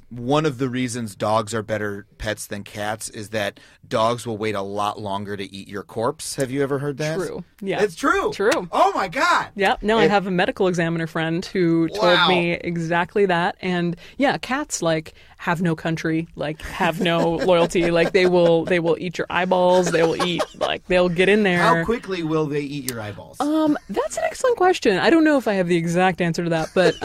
one of the reasons dogs are better pets than cats is that dogs will wait a lot longer to eat your corpse. Have you ever heard that? True. Yeah. It's true. True. Oh, my God. Yeah. No, I have a medical examiner friend who told me exactly that. And yeah, cats, like, have no country, like, have no loyalty. Like, they will eat your eyeballs. They will eat, like, they'll get in there. How quickly will they eat your eyeballs? That's an excellent question. I don't know if I have the exact answer to that, but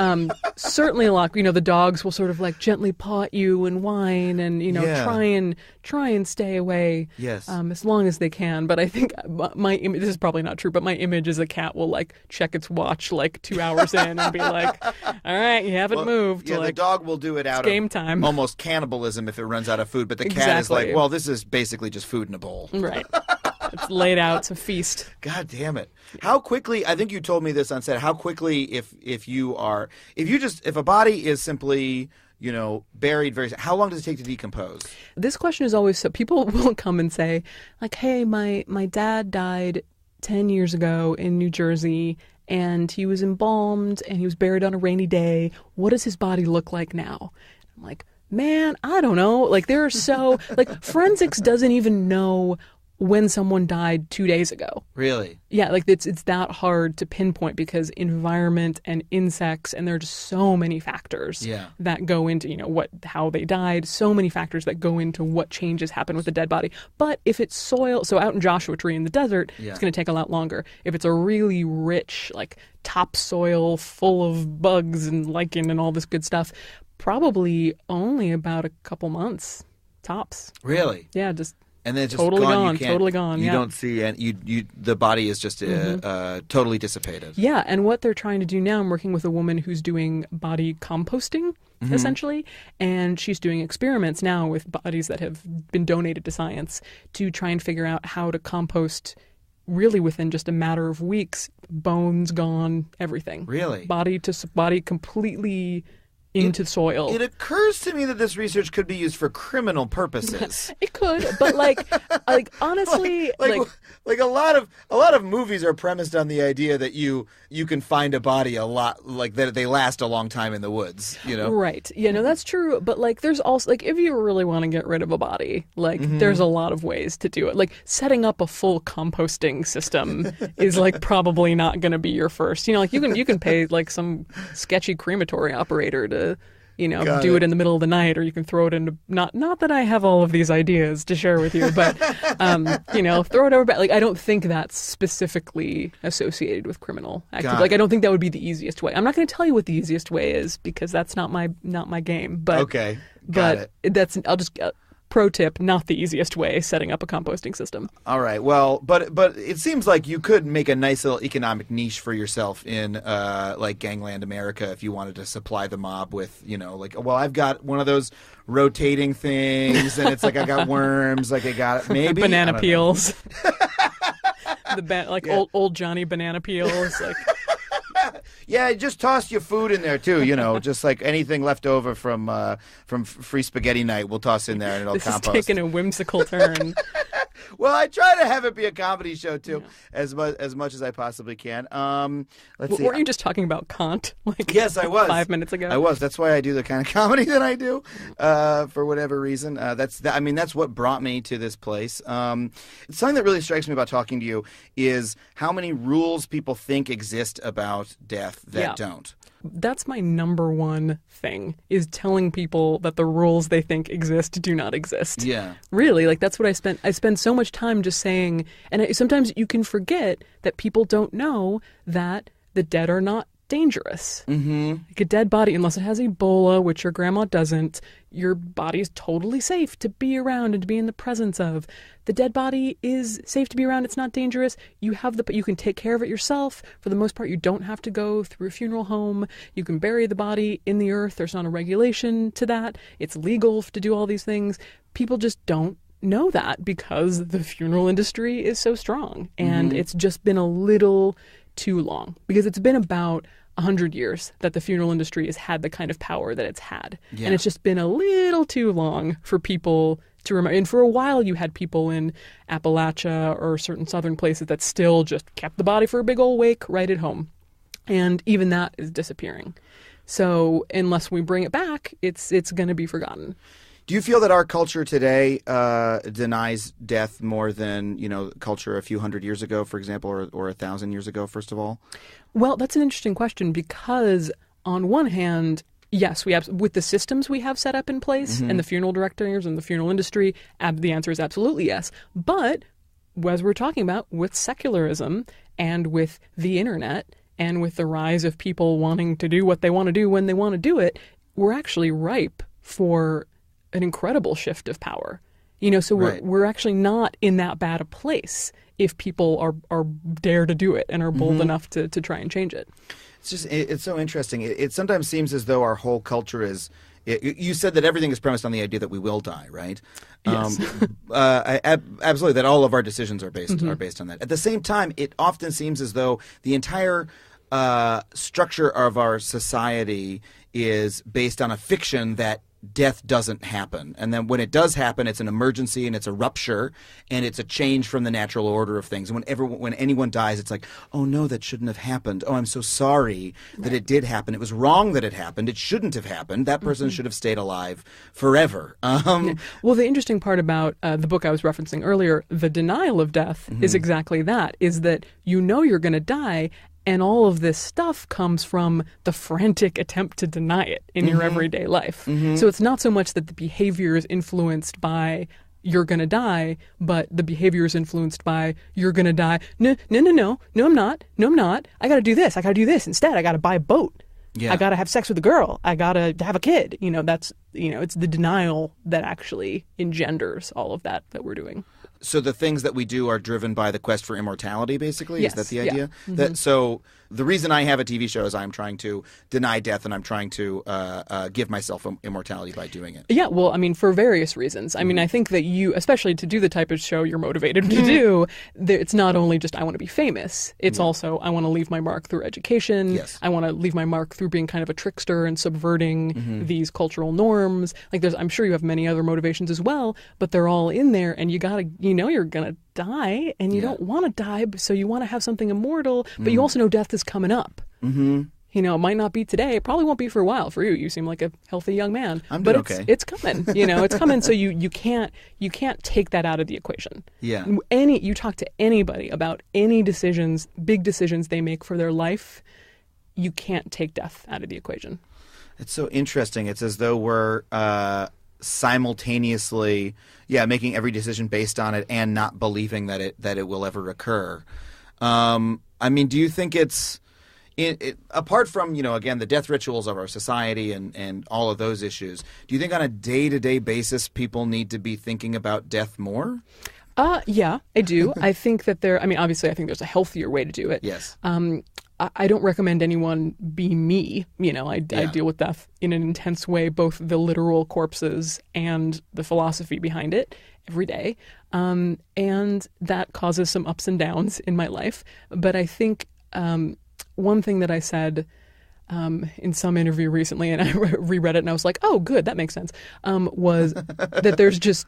certainly a lot. The dogs will sort of like gently paw at you and whine and try and stay away. Yes. As long as they can. But I think my image, this is probably not true, but my image is a cat will like check its watch like 2 hours in and be like, all right, you haven't moved. Yeah, the dog will do it out of game time. Almost cannibalism if it runs out of food, but the cat is like, well, this is basically just food in a bowl. Right. It's laid out. It's a feast. God damn it. How quickly, I think you told me this on set, how quickly if a body is simply, buried how long does it take to decompose? This question is always, so people will come and say, like, hey, my dad died 10 years ago in New Jersey and he was embalmed and he was buried on a rainy day. What does his body look like now? I'm like, man, I don't know. Like, there are so, like, forensics doesn't even know when someone died 2 days ago. Really? Yeah, like, it's that hard to pinpoint because environment and insects, and there are just so many factors that go into, how they died, so many factors that go into what changes happen with the dead body. But if it's soil, so out in Joshua Tree in the desert, it's going to take a lot longer. If it's a really rich, like, topsoil full of bugs and lichen and all this good stuff, probably only about a couple months, tops. Really? Yeah, just and then it's just totally gone. Totally gone. You don't see, and the body is just totally dissipated. Yeah, and what they're trying to do now, I'm working with a woman who's doing body composting, essentially, and she's doing experiments now with bodies that have been donated to science to try and figure out how to compost. Really, within just a matter of weeks, bones gone, everything. Really, body completely into soil. It occurs to me that this research could be used for criminal purposes. It could, but like honestly, like a lot of movies are premised on the idea that you can find a body a lot, like that they last a long time in the woods. Right? That's true. But like, there's also like, if you really want to get rid of a body, like there's a lot of ways to do it. Like setting up a full composting system is like probably not going to be your first. Like you can pay like some sketchy crematory operator to do it in the middle of the night, or you can throw it into not that I have all of these ideas to share with you, but throw it over back. Like, I don't think that's specifically associated with criminal activity. Like, I don't think that would be the easiest way. I'm not going to tell you what the easiest way is because that's not my game. But okay, got it. I'll just. Pro tip, not the easiest way, setting up a composting system. All right. Well, but it seems like you could make a nice little economic niche for yourself in like Gangland America if you wanted to supply the mob with, I've got one of those rotating things and it's like I got worms, like I got maybe banana peels. Old Johnny banana peels, like. Yeah, just toss your food in there too. Just like anything left over from free spaghetti night, we'll toss in there and it'll compost. This is taking a whimsical turn. Well, I try to have it be a comedy show too, as much as I possibly can. Let's see. Weren't you just talking about Kant? Yes, I was 5 minutes ago. I was. That's why I do the kind of comedy that I do, for whatever reason. That's what brought me to this place. Something that really strikes me about talking to you is how many rules people think exist about death that don't. That's my number one thing, is telling people that the rules they think exist do not exist. Yeah. Really, that's what I spend so much time just saying, and sometimes you can forget that people don't know that the dead are not dangerous. Mm-hmm. Like a dead body, unless it has Ebola, which your grandma doesn't, your body is totally safe to be around and to be in the presence of. The dead body is safe to be around. It's not dangerous. You can take care of it yourself. For the most part, you don't have to go through a funeral home. You can bury the body in the earth. There's not a regulation to that. It's legal to do all these things. People just don't know that because the funeral industry is so strong. And it's just been a little too long, because it's been about 100 years that the funeral industry has had the kind of power that it's had. Yeah. And it's just been a little too long for people to remember. And for a while you had people in Appalachia or certain southern places that still just kept the body for a big old wake right at home. And even that is disappearing. So unless we bring it back, it's going to be forgotten. Do you feel that our culture today denies death more than, culture a few hundred years ago, for example, or 1,000 years ago, first of all? Well, that's an interesting question, because on one hand, yes, with the systems we have set up in place and the funeral directors and the funeral industry, the answer is absolutely yes. But as we're talking about, with secularism and with the internet and with the rise of people wanting to do what they want to do when they want to do it, we're actually ripe for an incredible shift of power. So we're actually not in that bad a place if people are dare to do it and are bold enough to try and change it. It's so interesting. It sometimes seems as though our whole culture is. You said that everything is premised on the idea that we will die, right? Yes. Absolutely. That all of our decisions are based on that. At the same time, it often seems as though the entire structure of our society is based on a fiction that death doesn't happen. And then when it does happen, it's an emergency and it's a rupture and it's a change from the natural order of things. And when anyone dies, it's like, oh no, that shouldn't have happened. Oh, I'm so sorry that it did happen. It was wrong that it happened. It shouldn't have happened. That person should have stayed alive forever. Well, the interesting part about the book I was referencing earlier, The Denial of Death, is exactly that, is that you're going to die. And all of this stuff comes from the frantic attempt to deny it in your everyday life. So it's not so much that the behavior is influenced by you're going to die, but the behavior is influenced by you're going to die. No, I'm not. I got to do this. I got to do this instead. I got to buy a boat. Yeah. I got to have sex with a girl. I got to have a kid. It's the denial that actually engenders all of that we're doing. So the things that we do are driven by the quest for immortality, basically? Yes, is that the idea? Yeah. So the reason I have a TV show is I'm trying to deny death and I'm trying to give myself immortality by doing it. Yeah, well, for various reasons. I think that you, especially to do the type of show you're motivated to do, it's not only just I want to be famous. It's also I want to leave my mark through education. Yes. I want to leave my mark through being kind of a trickster and subverting these cultural norms. I'm sure you have many other motivations as well, but they're all in there, and you gotta, you're gonna die, and you don't want to die, so you want to have something immortal, but you also know death is coming up. It might not be today. It probably won't be for a while for you. You seem like a healthy young man. But it's coming. It's coming. So you can't take that out of the equation. Yeah. You talk to anybody about any decisions, big decisions they make for their life, you can't take death out of the equation. It's so interesting. It's as though we're simultaneously, making every decision based on it and not believing that it will ever occur. Do you think it's apart from again the death rituals of our society and all of those issues? Do you think on a day-to-day basis people need to be thinking about death more? Yeah, I do. I think that obviously I think there's a healthier way to do it. Yes. I don't recommend anyone be me. I deal with death in an intense way, both the literal corpses and the philosophy behind it every day. And that causes some ups and downs in my life. But I think one thing that I said in some interview recently, and I reread it and I was like, oh, good, that makes sense, was that there's just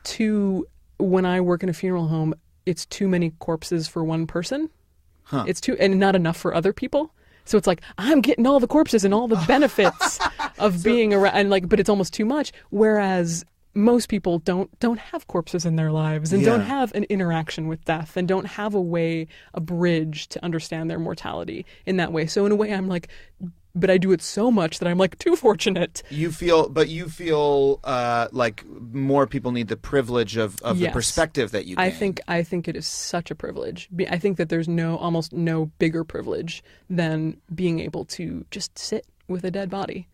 when I work in a funeral home, it's too many corpses for one person. Huh. It's too, and not enough for other people. So it's like, I'm getting all the corpses and all the benefits of being around, and like, but it's almost too much. Whereas most people don't have corpses in their lives and don't have an interaction with death and don't have a bridge to understand their mortality in that way. So in a way, I'm like, but I do it so much that I'm like too fortunate. You feel like more people need the privilege of the perspective that you gain. I think it is such a privilege. I think that there's almost no bigger privilege than being able to just sit with a dead body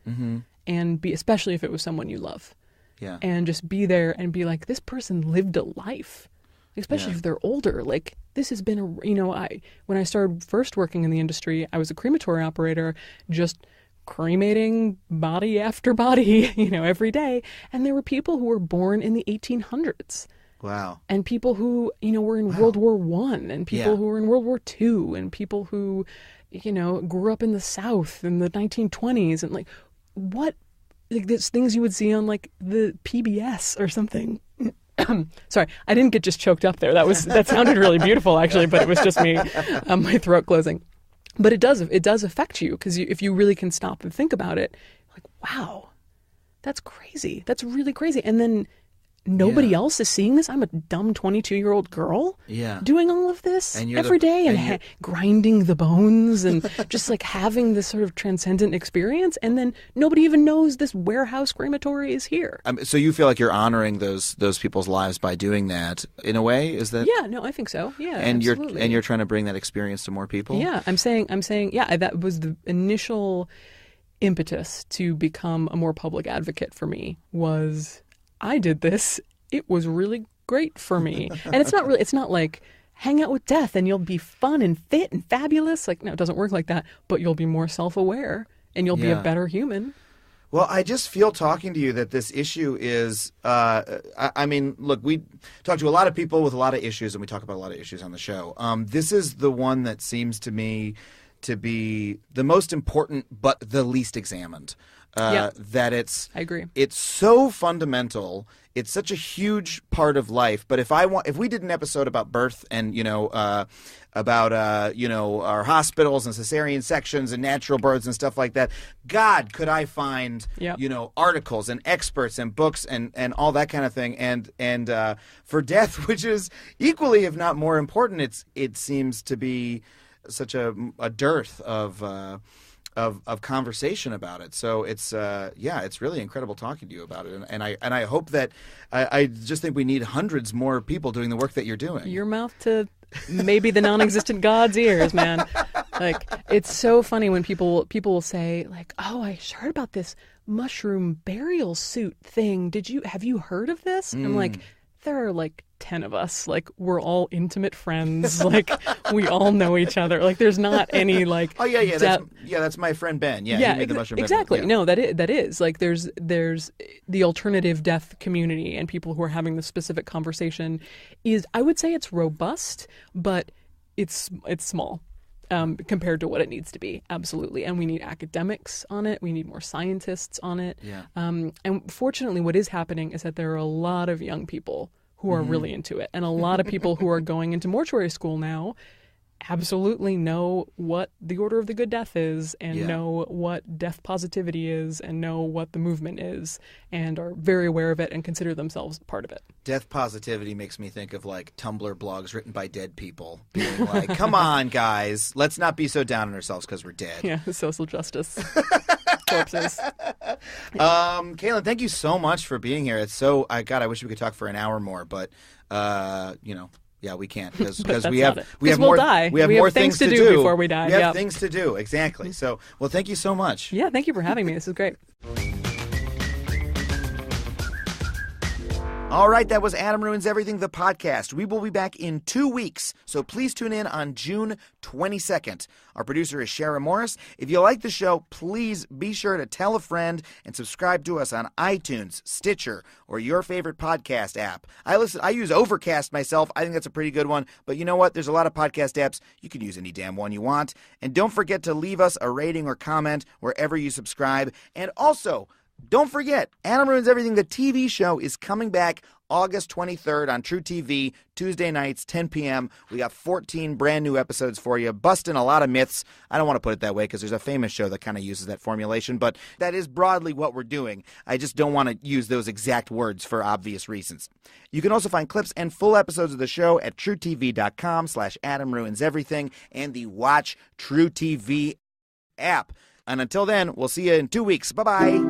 and be, especially if it was someone you love. Yeah. And just be there and be like, this person lived a life, especially if they're older. Like, this has been when I started first working in the industry, I was a crematory operator, just cremating body after body, every day. And there were people who were born in the 1800s. Wow. And people who, were in World War I, and people who were in World War II, and people who, grew up in the South in the 1920s, and like, what? Like, there's things you would see on like the PBS or something. Sorry, I didn't get just choked up there. That sounded really beautiful actually, but it was just me, my throat closing. But it does affect you, because if you really can stop and think about it, like, wow, that's crazy. That's really crazy. And then nobody else is seeing this. I'm a dumb 22-year-old girl doing all of this every day and grinding the bones and just like having this sort of transcendent experience. And then nobody even knows this warehouse crematory is here. So you feel like you're honoring those people's lives by doing that in a way? Is that? Yeah, no, I think so. Yeah, and absolutely. you're trying to bring that experience to more people? Yeah, I'm saying, yeah, that was the initial impetus to become a more public advocate for me. Was I did this. It was really great for me. And it's not like hang out with death and you'll be fun and fit and fabulous. Like, no, it doesn't work like that. But you'll be more self-aware and you'll be a better human. Well, I just feel talking to you that this issue is, I mean, look, we talk to a lot of people with a lot of issues, and we talk about a lot of issues on the show. This is the one that seems to me to be the most important but the least examined. That I agree. It's so fundamental. It's such a huge part of life. But if we did an episode about birth and about our hospitals and cesarean sections and natural births and stuff like that, God, could I find articles and experts and books and all that kind of thing. And for death, which is equally, if not more important, it seems to be such a dearth of conversation about it. So it's it's really incredible talking to you about it, and I hope that I just think we need hundreds more people doing the work that you're doing. Your mouth to maybe the non-existent God's ears, man. Like, it's so funny when people will say like, "Oh, I heard about this mushroom burial suit thing. Have you heard of this?" I'm like, there are like 10 of us. Like, we're all intimate friends. Like, we all know each other. Like, there's not any like, oh yeah, that's my friend Ben. Yeah, he made the mushroom exactly. Burial. No, that is like, there's the alternative death community and people who are having this specific conversation. I would say it's robust, but it's small. Compared to what it needs to be. Absolutely. And we need academics on it. We need more scientists on it. Yeah. And fortunately, what is happening is that there are a lot of young people who are really into it. And a lot of people who are going into mortuary school now absolutely know what the Order of the Good Death is, and know what death positivity is, and know what the movement is, and are very aware of it and consider themselves part of it. Death positivity makes me think of like Tumblr blogs written by dead people being like, come on, guys, let's not be so down on ourselves because we're dead. Yeah, social justice. Corpses. Caitlin, thank you so much for being here. It's so, I wish we could talk for an hour more, but, yeah, we can't because we have more things to do before we die. We have things to do, exactly. So, well, thank you so much. Yeah, thank you for having me. This is great. All right, that was Adam Ruins Everything, the podcast. We will be back in 2 weeks, so please tune in on June 22nd. Our producer is Shara Morris. If you like the show, please be sure to tell a friend and subscribe to us on iTunes, Stitcher, or your favorite podcast app. I use Overcast myself. I think that's a pretty good one, but you know what? There's a lot of podcast apps. You can use any damn one you want. And don't forget to leave us a rating or comment wherever you subscribe. And also, don't forget, Adam Ruins Everything, the TV show, is coming back August 23rd on True TV, Tuesday nights, 10 p.m. We got 14 brand new episodes for you, busting a lot of myths. I don't want to put it that way because there's a famous show that kind of uses that formulation, but that is broadly what we're doing. I just don't want to use those exact words for obvious reasons. You can also find clips and full episodes of the show at truetv.com/AdamRuinsEverything and the Watch True TV app. And until then, we'll see you in 2 weeks. Bye-bye.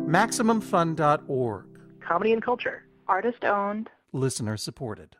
MaximumFun.org. Comedy and culture. Artist owned. Listener supported.